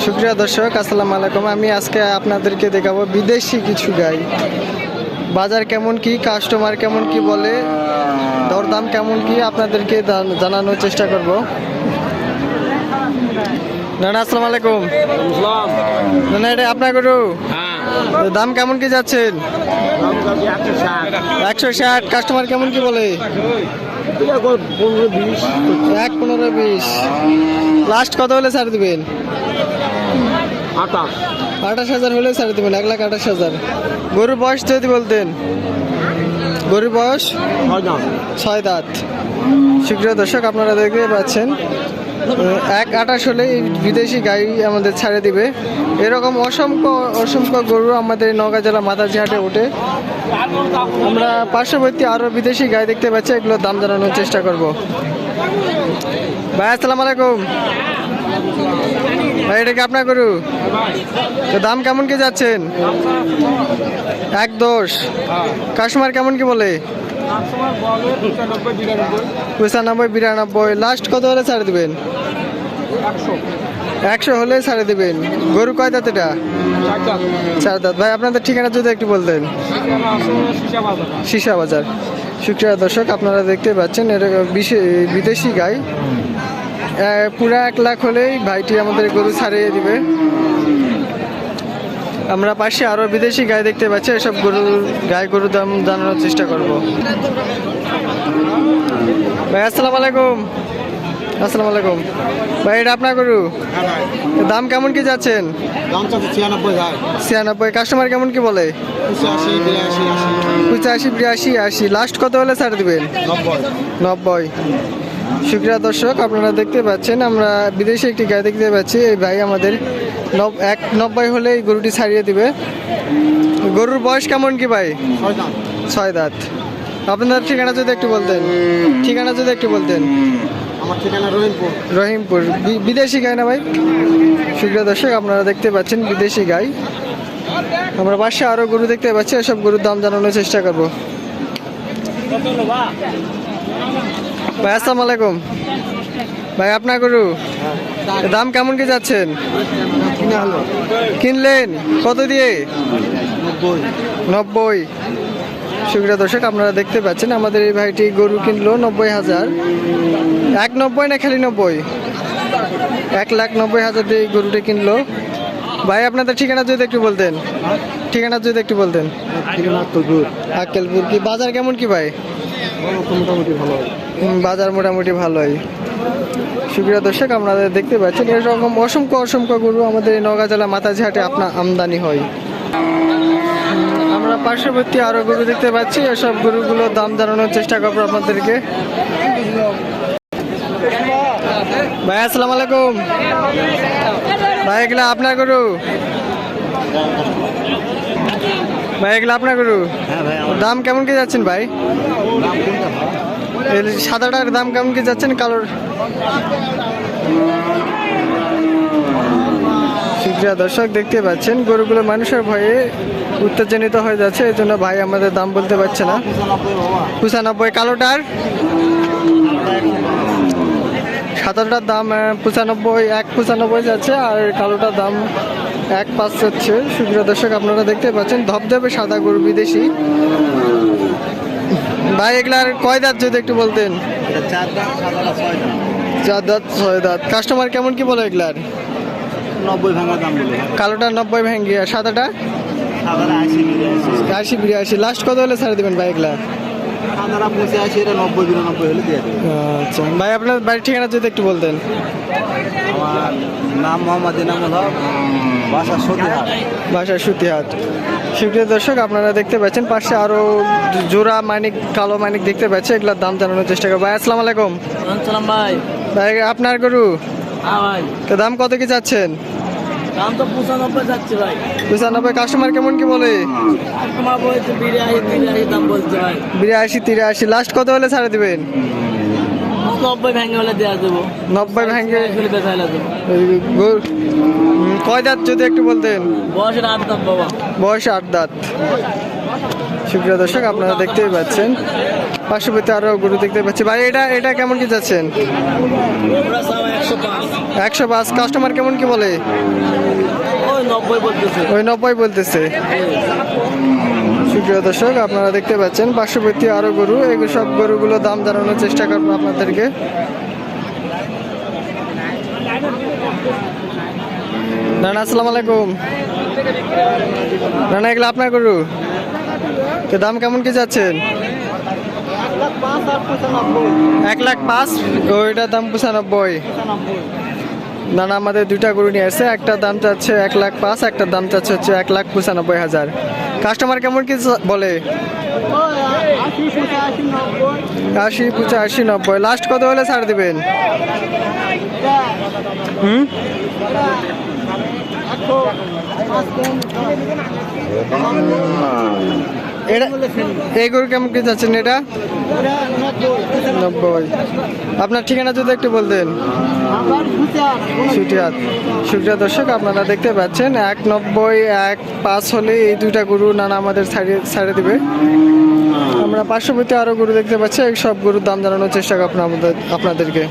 সুপ্রিয় দর্শক, আসসালামু আলাইকুম। আমি আজকে আপনাদেরকে দেখাবো বিদেশি কিছু গাই। বাজার কেমন কি, কাস্টমার কেমন কি বলে, দরদাম কেমন কি আপনাদেরকে জানানোর চেষ্টা করব। নানা আসসালামু আলাইকুম। নানা, এটা আপনার গরু? দাম কেমন কি যাচ্ছেন? 160। কাস্টমার কেমন কি বলে? 15-20। লাস্ট কত হলে ছাড় দিবেন? 28,000 হলে ছাড় দিবেন। 1,28,000। গরুর বয়স যদি বলতেন। গরুর বয়স 6 দাঁত। সুপ্রিয় দর্শক, আপনারা দেখতে পাচ্ছেন 1,28,000 হলে এই বিদেশি গাই আমাদের ছাড়ে দিবে। এরকম অসংখ্য গরু আমাদের নওগাঁ জেলা মাতাজি হাটে ওঠে। আমরা পার্শ্ববর্তী আরো বিদেশি গাই দেখতে পাচ্ছি, এগুলোর দাম জানানোর চেষ্টা করব। ভাই আসসালামু আলাইকুম। ভাই, এটা কি আপনার গরু? তো দাম কেমন কি যাচ্ছেন? 1,10। কাস্টমার কেমন কি বলে? 95-92। লাস্ট কত হলে ছাড়ে দিবেন? 100 হলে ছাড়ে দিবেন। গরু কয় দাঁত এটা? 4 দাঁত। ভাই, আপনাদের ঠিকানা যদি একটু বলতেন। সীসা বাজার। সুপ্রিয় দর্শক, আপনারা দেখতে পাচ্ছেন এটা বিদেশি গাই। পুরা 1 লাখ হলেই ভাইটি আমাদের গরু ছাড়িয়ে দিবে। আমরা পাশে আরো বিদেশি গাই দেখতে পাচ্ছি, এসব গরুর দাম জানানোর চেষ্টা করব। ভাই আসসালামু আলাইকুম। আসসালামু আলাইকুম। ভাই, এটা আপনার গরু? দাম কেমন কি যাচ্ছেন? 96। কাস্টমার কেমন কি বলে? 85-82-80। লাস্ট কত হলে ছাড় দিবেন? 90। সুপ্রিয় দর্শক, আপনারা দেখতে পাচ্ছেন আমরা বিদেশি একটি গাই দেখতে পাচ্ছি। এই ভাই আমাদের 90 হলে এই গরুটি ছাড়িয়ে দিবে। গরুর বয়স কেমন কি ভাই? 6 দাঁত। আপনার ঠিকানা যদি একটু বলতেন। আমার ঠিকানা রহিমপুর। বিদেশি গাই না ভাই? সুপ্রিয় দর্শক, আপনারা দেখতে পাচ্ছেন বিদেশি গাই। আমরা পাশে আরো গরু দেখতে পাচ্ছি, এসব গরুর দাম জানানোর চেষ্টা করব। ভাই আসসালামু আলাইকুম। ভাই, আপনার গরু? দাম কেমন কি যাচ্ছেন? কিনলেন কত দিয়ে? 90। সুপ্রিয় দর্শক, আপনারা দেখতে পাচ্ছেন আমাদের এই ভাইটি গরু কিনলো 90,000। 1,90 না খালি 90? 1,90,000 দিয়ে এই গরুটা কিনলো। ভাই, আপনাদের ঠিকানা যদি একটু বলতেন। আক্কেলপুর। কি বাজার কেমন কি ভাই? মোটামুটি ভালো। বাজার মোটামুটি ভালোই। সুপ্রিয় দর্শক, আপনারা দেখতে পাচ্ছেন এরকম অসংখ্য গরু আমাদের এই নওগাঁ জেলা মাতাজি হাটে আপনার আমদানি হয়। আমরা পার্শ্ববর্তী আরো গরু দেখতে পাচ্ছি, এসব গরুগুলোর দাম জানানোর চেষ্টা করবো আপনাদেরকে। ভাই আসসালামু আলাইকুম। ভাই, এগুলা আপনার গরু? দাম কেমন কি যাচ্ছেন ভাই? সাদাটার দাম কেমন কি যাচ্ছেন? কালোর? সুপ্রিয় দর্শক, দেখতে পাচ্ছেন গরুগুলো মানুষের ভয়ে উত্তেজনিত হয়ে যাচ্ছে, এই জন্য ভাই আমাদের দাম বলতে পারছে না। 95। কালোটার? সাদাটার দাম 95, 1,95 যাচ্ছে, আর কালোটার দাম 1,5 হচ্ছে। সুপ্রিয় দর্শক, আপনারা দেখতে পাচ্ছেন ধবধবে সাদা গরু বিদেশি। ভাই, এগুলার কয় দাঁত যদি একটু বলতেন? 4 দাঁত 6 দাঁত। কাস্টমার কেমন কি বলে এগুলার? 90 ভাঙা দাম বলে। কালোটা 90 ভেঙে, সাদাটা 80-82। লাস্ট কত হলে ছাড়ে দেবেন ভাই এগুলা? 90-92 হলে দিয়ে দেবে। আচ্ছা ভাই, আপনার বাড়ির ঠিকানা যদি একটু বলতেন। আমার নাম মোহাম্মদ ইনামুল হক, বাসা সুতিহাট। সুপ্রিয় দর্শক, আপনারা দেখতে পাচ্ছেন পাশে আরো জোড়া মানিক, কালো মানিক দেখতে পাচ্ছি, এগুলোর দাম জানানোর চেষ্টা করবো। ভাই আসসালামু আলাইকুম। ভাই, আপনার গরু? তো দাম কত কি চাচ্ছেন? দাম তো 95 যাচ্ছে ভাই। 95। কাস্টমার কেমন কি বলে? 82-83 দাম বলছে ভাই। 82-83। লাস্ট কত হলে ছাড়ে দিবেন? 90 ভেঙে হলে দেওয়া দেবো। 90 ভেঙে। বেচাইলে দেবো। কয় দাঁত যদি একটু বলতেন? বয়সের 8 দাম বাবা। বয়স 8 দাঁত। সুপ্রিয় দর্শক আপনারা দেখতেই পাচ্ছেন পার্শ্ববর্তী আরো গরু দেখতে পাচ্ছি ভাই এটা কেমন কি যাচ্ছেন 105 কাস্টমার কেমন কি বলে ওই 90 বলতেছে সুপ্রিয় দর্শক আপনারা দেখতে পাচ্ছেন পার্শ্ববর্তী আরো গরু এই সব গরুগুলো দাম জানানোর চেষ্টা করবো আপনাদেরকে রানা আসসালামু আলাইকুম রানা এগুলো আপনার গরু তো দাম কেমন কি যাচ্ছেন 1,05,000 ওইটার দাম 95 না না আমাদের দুইটা গরু নিয়ে আসছে একটা দাম চাচ্ছে 1,05,000 একটা দাম চাচ্ছে হচ্ছে 1,95,000 কাস্টমার কেমন কি বলে 80, 85, 90 লাস্ট কত হলে ছাড় দিবেন এটা এই গরু কেমন কি যাচ্ছেন এটা 90 আপনার ঠিকানা যদি একটু বলতেন সুটিয়াত সুপ্রিয় দর্শক আপনারা দেখতে পাচ্ছেন 190 1,05 হলে এই দুইটা গরু নানা আমাদের ছাড়ে দিবে আমরা পার্শ্ববর্তী আরো গরু দেখতে পাচ্ছি এই সব গরুর দাম জানানোর চেষ্টা করবো আপনাদেরকে